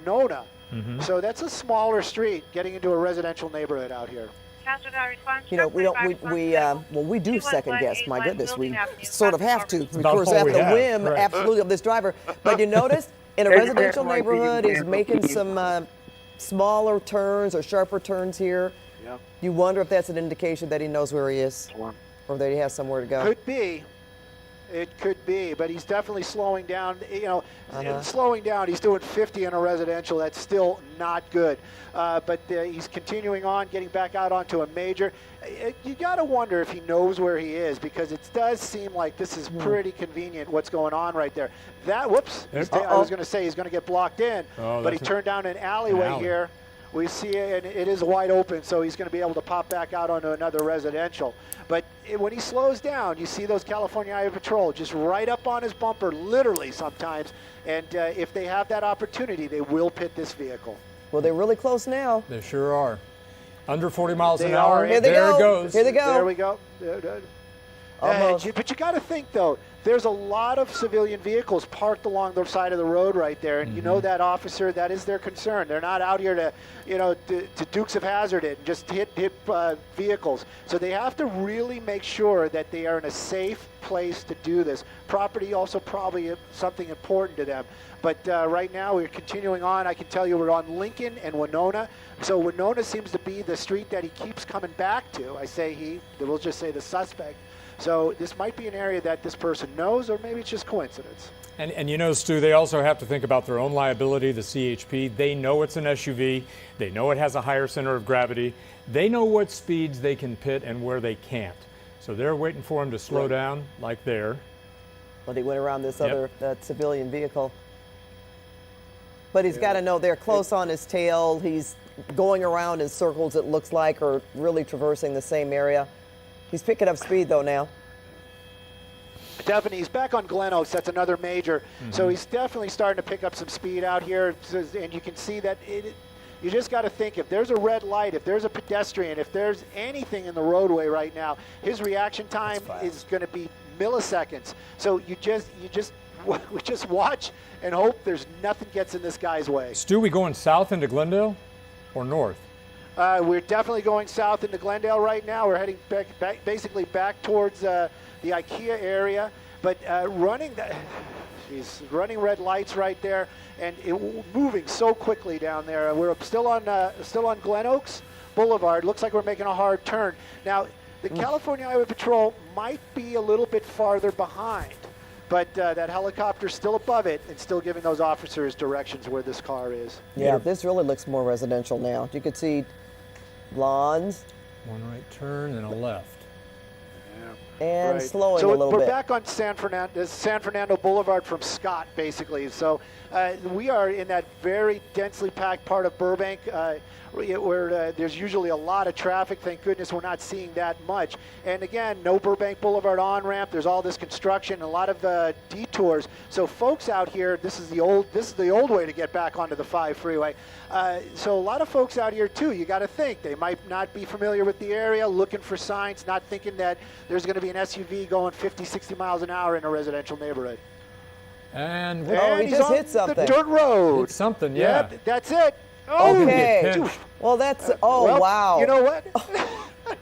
Winona. So that's a smaller street getting into a residential neighborhood out here. You know, we do second guess. My goodness, we sort of have to, of course, at the whim, absolutely, of this driver. But you notice in a residential neighborhood, he's making some smaller turns or sharper turns here. Yeah. You wonder if that's an indication that he knows where he is, or that he has somewhere to go. Could be. It could be, but he's definitely slowing down. You know, slowing down. He's doing 50 in a residential. That's still not good. But he's continuing on, getting back out onto a major. You got to wonder if he knows where he is, because it does seem like this is pretty convenient what's going on right there. That, whoops, I was going to say he's going to get blocked in, but he turned down an alleyway here. We see it, and it is wide open, so he's going to be able to pop back out onto another residential. But when he slows down, you see those California Highway Patrol just right up on his bumper, literally sometimes. And if they have that opportunity, they will pit this vehicle. Well, they're really close now. They sure are. Under 40 miles an hour. hour. Here they there go. It goes. Here they go. There we go. But you got to think, though, there's a lot of civilian vehicles parked along the side of the road right there, and you know that officer, that is their concern. They're not out here to, you know, to Dukes of Hazzard it and just hit vehicles. So they have to really make sure that they are in a safe place to do this. Property also probably something important to them. But right now we're continuing on. I can tell you we're on Lincoln and Winona. So Winona seems to be the street that he keeps coming back to. I say he, we'll just say the suspect. So this might be an area that this person knows, or maybe it's just coincidence. And you know, Stu, they also have to think about their own liability, the CHP. They know it's an SUV. They know it has a higher center of gravity. They know what speeds they can pit and where they can't. So they're waiting for him to slow down like there. But he went around this other that civilian vehicle. But he's got to know they're close on his tail. He's going around in circles, it looks like, or really traversing the same area. He's picking up speed, though, now. Definitely. He's back on Glen Oaks. That's another major. So he's definitely starting to pick up some speed out here. And you can see that you just got to think, if there's a red light, if there's a pedestrian, if there's anything in the roadway right now, his reaction time is going to be milliseconds. So we just watch and hope there's nothing gets in this guy's way. Stu, we going south into Glendale or north? We're definitely going south into Glendale right now. We're heading basically back towards the IKEA area, but running red lights right there, and moving so quickly down there. We're still on Glen Oaks Boulevard. Looks like we're making a hard turn. Now, the California Highway Patrol might be a little bit farther behind, but that helicopter's still above it and still giving those officers directions where this car is. Yeah, this really looks more residential now. You could see lawns. One right turn and a left. And slowing so a little bit. So we're back on San Fernando Boulevard from Scott, basically. So we are in that very densely packed part of Burbank where there's usually a lot of traffic. Thank goodness we're not seeing that much. And again, no Burbank Boulevard on-ramp. There's all this construction, a lot of detours. So folks out here, this is the old way to get back onto the 5 freeway. So a lot of folks out here too, you got to think they might not be familiar with the area, looking for signs, not thinking that there's going to be an SUV going 50, 60 miles an hour in a residential neighborhood. And he just hit something. The dirt road. Hit something, yeah. Yep, that's it. Oh, okay. Well, that's, wow. You know what?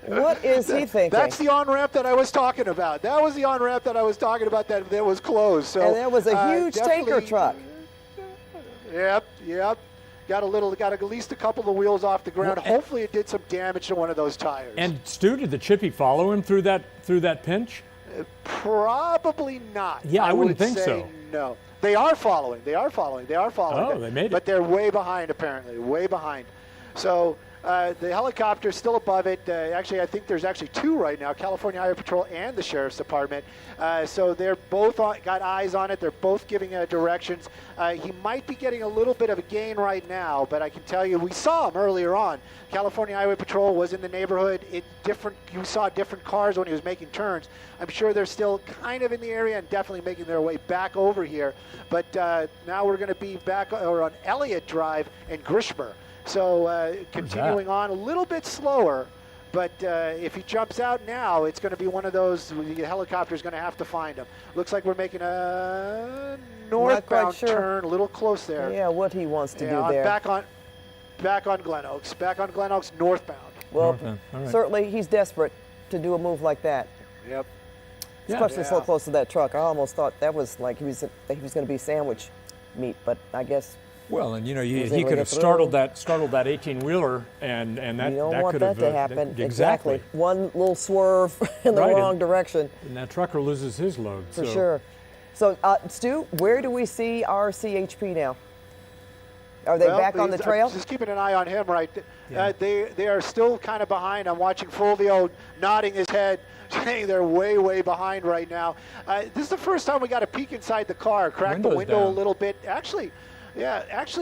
What is he thinking? That's the on-ramp that I was talking about. That was the on-ramp that I was talking about that was closed. So, and there was a huge tanker truck. Yep. Got at least a couple of wheels off the ground. Hopefully it did some damage to one of those tires. And Stu, did the chippy follow him through that pinch? Probably not. Yeah, I wouldn't think say so. No. They are following. Oh, they made it. But they're way behind, apparently, way behind. So the helicopter's still above it. Actually, I think there's actually two right now, California Highway Patrol and the Sheriff's Department. So they're both got eyes on it. They're both giving directions. He might be getting a little bit of a gain right now, but I can tell you, we saw him earlier on. California Highway Patrol was in the neighborhood. You saw different cars when he was making turns. I'm sure they're still kind of in the area and definitely making their way back over here. But now we're going to be back on Elliott Drive and Grishmer. So continuing on a little bit slower, But if he jumps out now, it's going to be one of those, the helicopter's going to have to find him. Looks like we're making a northbound turn, a little close there. Yeah, what he wants to do there. Back on Glen Oaks. Back on Glen Oaks, northbound. Well, certainly he's desperate to do a move like that. Yep. Especially so close to that truck. I almost thought that was like he was going to be sandwich meat, but I guess. Well, and he could have startled that 18-wheeler, and that you don't that want could that have to happen. Exactly. One little swerve in the wrong direction. And that trucker loses his load. For sure. So, Stu, where do we see our CHP now? Are they back on the trail? Just keeping an eye on him, right? They are still kind of behind. I'm watching Fulvio nodding his head, saying they're way, way behind right now. This is the first time we got a peek inside the car, crack the window a little bit. Actually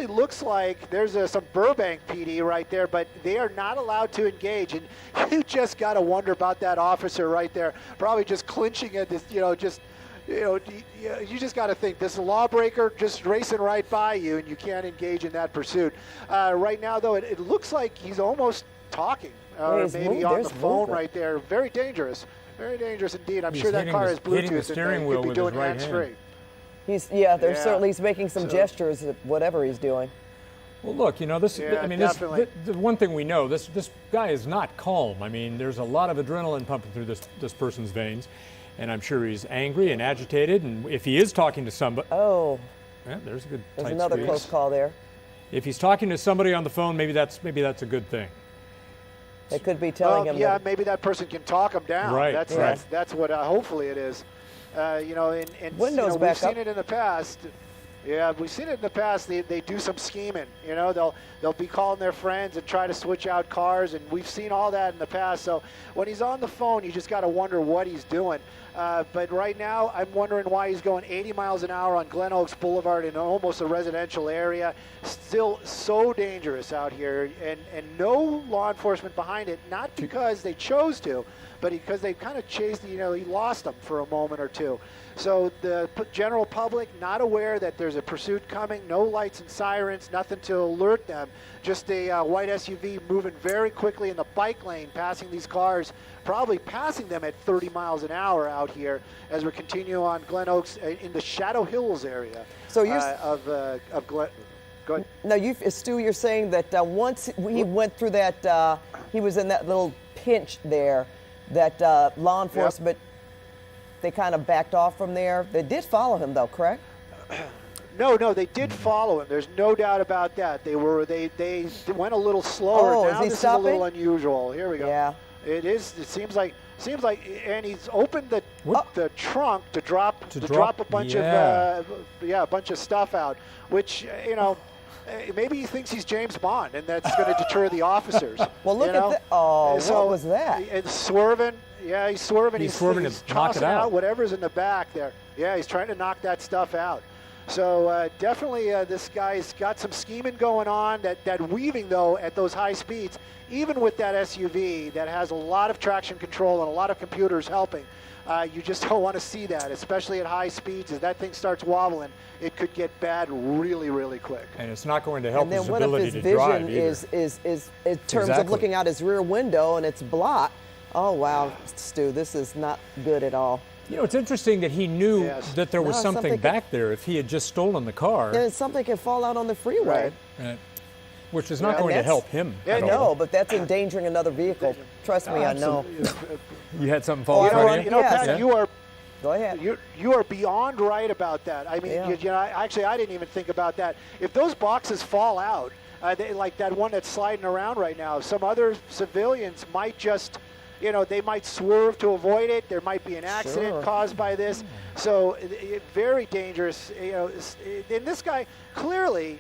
looks like there's some Burbank PD right there, but they are not allowed to engage. And you just got to wonder about that officer right there, probably just clinching at this, you just got to think this is a lawbreaker just racing right by you, and you can't engage in that pursuit. Right now, though, it looks like he's almost talking, or maybe on the phone right there. Very dangerous indeed. I'm sure that car has Bluetooth and he could be doing hands-free. Certainly he's making some gestures at whatever he's doing. Well, look, the one thing we know, this guy is not calm. I mean, there's a lot of adrenaline pumping through this person's veins. And I'm sure he's angry and agitated. And if he is talking to somebody, there's a good. There's another close call there. If he's talking to somebody on the phone, maybe that's a good thing. They could be telling him. Yeah, maybe that person can talk him down. Right. That's what. Hopefully it is. And Windows back we've seen it in the past. Yeah, we've seen it in the past. They do some scheming. They'll be calling their friends and try to switch out cars, and we've seen all that in the past. So when he's on the phone, you just got to wonder what he's doing. But right now, I'm wondering why he's going 80 miles an hour on Glen Oaks Boulevard in almost a residential area. Still so dangerous out here, and no law enforcement behind it. Not because they chose to, but because they kind of chased. He lost them for a moment or two. So the general public not aware that there's a pursuit coming, no lights and sirens, nothing to alert them, just a white SUV moving very quickly in the bike lane, passing these cars, probably passing them at 30 miles an hour out here as we continue on Glen Oaks in the Shadow Hills area of Glen. Go ahead. No, Stu, you're saying that once he went through that, he was in that little pinch there, that law enforcement, they kind of backed off from there. They did follow him, though, correct? No, they did follow him. There's no doubt about that. They went a little slower. Oh, now is he this stopping? is a little unusual. Here we go. Yeah. It is. It seems like, and he's opened the trunk to drop a bunch of stuff out, which maybe he thinks he's James Bond, and that's going to deter the officers. Well, look at that. Oh, what was that? And swerving. Yeah, he's swerving. He's swerving to knock it out. Whatever's in the back there. Yeah, he's trying to knock that stuff out. So definitely this guy's got some scheming going on. That weaving, though, at those high speeds, even with that SUV that has a lot of traction control and a lot of computers helping, you just don't want to see that, especially at high speeds. As that thing starts wobbling, it could get bad really, really quick. And it's not going to help his ability to drive. And then what if his vision is in terms of looking out his rear window and it's blocked? Oh, wow, Stu, this is not good at all. It's interesting that he knew that there was something back there if he had just stolen the car. And something can fall out on the freeway. Right. Which is not going to help him at all. No, but that's endangering another vehicle. Trust me, I know. You had something fall in front of you? Pat, you are... Go ahead. You are beyond right about that. I mean, actually, I didn't even think about that. If those boxes fall out, like that one that's sliding around right now, some other civilians might just... they might swerve to avoid it. There might be an accident caused by this. So very dangerous. And this guy clearly,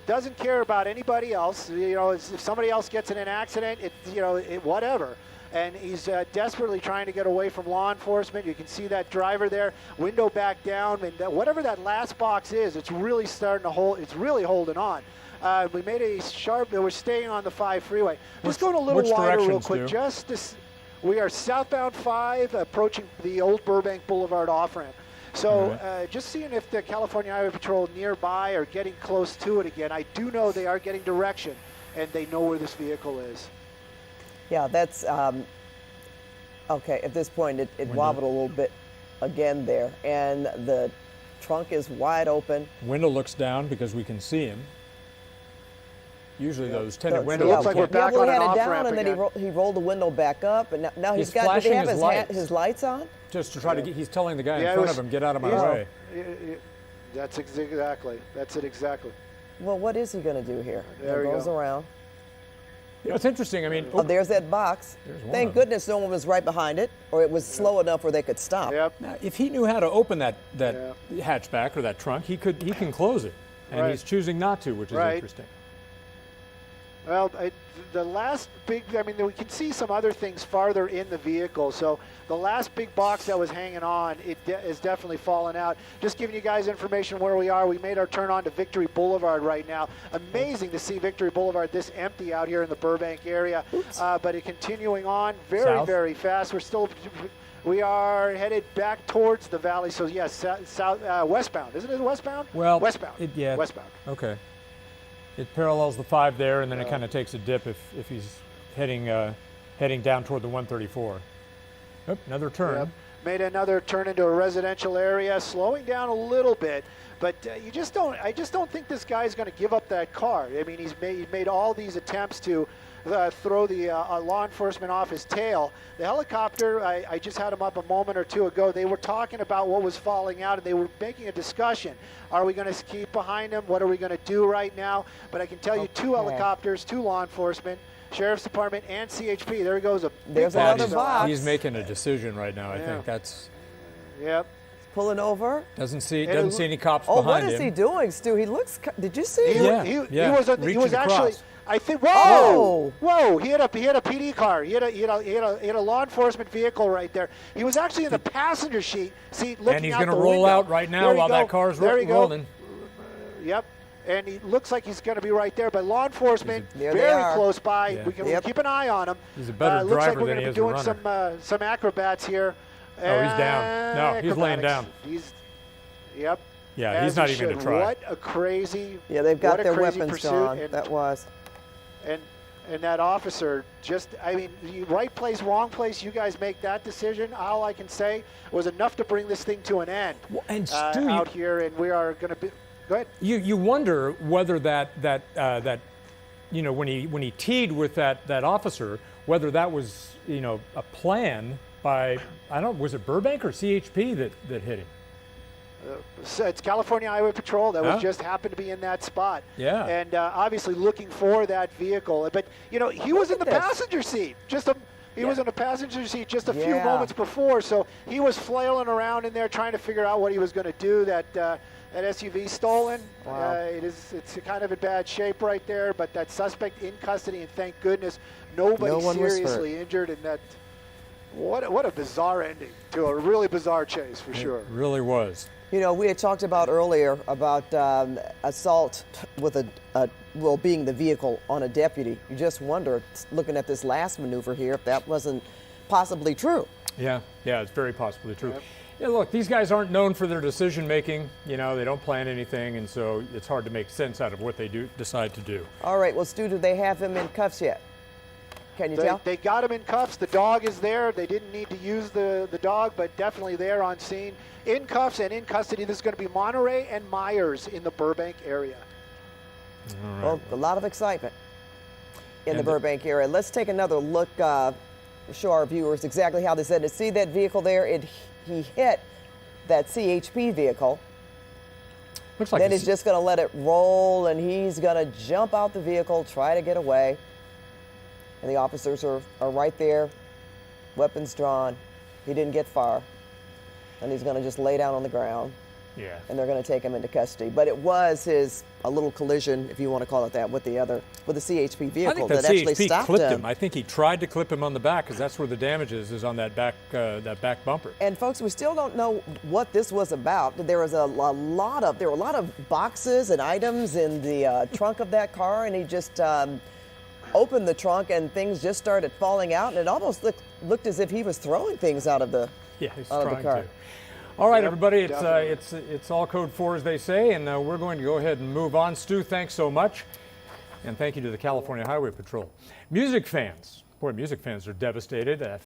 doesn't care about anybody else. If somebody else gets in an accident, whatever. And he's desperately trying to get away from law enforcement. You can see that driver there, window back down, and whatever that last box is, it's really starting to hold. It's really holding on. We made a sharp. We're staying on the 5 freeway. Let's go a little wider real quick. We are southbound 5, approaching the old Burbank Boulevard off-ramp. So just seeing if the California Highway Patrol nearby are getting close to it again. I do know they are getting direction, and they know where this vehicle is. Yeah, that's okay. At this point, it wobbled a little bit again there, and the trunk is wide open. Window looks down because we can see him. Usually those tinted windows. It looks like we're back on an off-ramp down, and then he rolled the window back up, and now he's got. Did he have his lights on? Just to try to get. He's telling the guy in front of him, "Get out of my way." That's exactly. That's it exactly. Well, what is he going to do here? There he he goes around. You know, it's interesting. I mean, there's that box. Thank goodness no one was right behind it, or it was slow enough where they could stop. Yep. Now, if he knew how to open that hatchback or that trunk, he can close it, and he's choosing not to, which is interesting. Well, the last big, I mean, we can see some other things farther in the vehicle. So the last big box that was hanging on, it is definitely fallen out. Just giving you guys information where we are. We made our turn on to Victory Boulevard right now. Amazing to see Victory Boulevard this empty out here in the Burbank area. But it continuing on very fast. We are headed back towards the valley. So yes, westbound. Isn't it westbound? Well, westbound. Westbound. Okay. It parallels the 5 there, and then it kind of takes a dip if he's heading down toward the 134. Oh, another turn. Yep. Made another turn into a residential area, slowing down a little bit. But I just don't think this guy's going to give up that car. I mean, he's made all these attempts to throw the law enforcement off his tail. The helicopter, I just had him up a moment or two ago. They were talking about what was falling out, and they were making a discussion. Are we going to keep behind him? What are we going to do right now? But I can tell you 2 helicopters, 2 law enforcement, Sheriff's Department, and CHP. There he goes. There's another box. He's making a decision right now. I think that's. Yep. Pulling over. Doesn't see any cops behind him. Oh, what is he doing, Stu? He looks. Did you see him? He was actually. I think. Whoa! Oh. Whoa! He had a PD car. He had a law enforcement vehicle right there. He was actually in the passenger seat looking out the window. And he's going to roll out right now while that car's rolling. Yep. And he looks like he's going to be right there. But law enforcement very close by. Yeah. We can keep an eye on him. He's a better looks like driver we're than going he to is be a doing runner. some acrobats here. Oh, he's down. No, he's laying down. Yep. Yeah, he's not even going to try. What a crazy. Yeah, they've got their weapons pursuit. drawn. And, that was. And that officer I mean, right place, wrong place, you guys make that decision. All I can say was enough to bring this thing to an end. Well, and Stu, out here, and we are going to be. Go ahead. You wonder whether that you know, when he teed with that officer, whether that was, you know, a plan by, I don't know, was it Burbank or CHP that hit him? So it's California Highway Patrol that was just happened to be in that spot. Yeah. And obviously looking for that vehicle. But, you know, he was in the passenger seat. He was in the passenger seat just a few moments before. So he was flailing around in there trying to figure out what he was going to do. That SUV stolen. Wow. It's kind of in bad shape right there. But that suspect in custody, and thank goodness nobody seriously injured. And that, what a bizarre ending to a really bizarre chase for sure. It really was. You know, we had talked about earlier about assault with being the vehicle on a deputy. You just wonder, looking at this last maneuver here, if that wasn't possibly true. Yeah, it's very possibly true. Yep. Yeah, look, these guys aren't known for their decision making. You know, they don't plan anything, and so it's hard to make sense out of what they decide to do. All right, well, Stu, do they have him in cuffs yet? Can you tell? They got him in cuffs. The dog is there. They didn't need to use the dog, but definitely there on scene. In cuffs and in custody. This is going to be Monterey and Myers in the Burbank area. Right. Well, a lot of excitement in the Burbank area. Let's take another look, show our viewers exactly how this ended. See that vehicle there? He hit that CHP vehicle. Looks like then he's just going to let it roll, and he's going to jump out the vehicle, try to get away. And the officers are right there, weapons drawn. He didn't get far. And he's going to just lay down on the ground. Yeah. And they're going to take him into custody. But it was a little collision, if you want to call it that, with the CHP vehicle that actually stopped clipped him. I think he tried to clip him on the back because that's where the damage is on that back bumper. And folks, we still don't know what this was about. There were a lot of boxes and items in the trunk of that car, and he just opened the trunk and things just started falling out, and it almost looked as if he was throwing things out of the car. To. All right, everybody, it's all code 4, as they say, and we're going to go ahead and move on. Stu, thanks so much, and thank you to the California Highway Patrol. Music fans, Boy, music fans are devastated.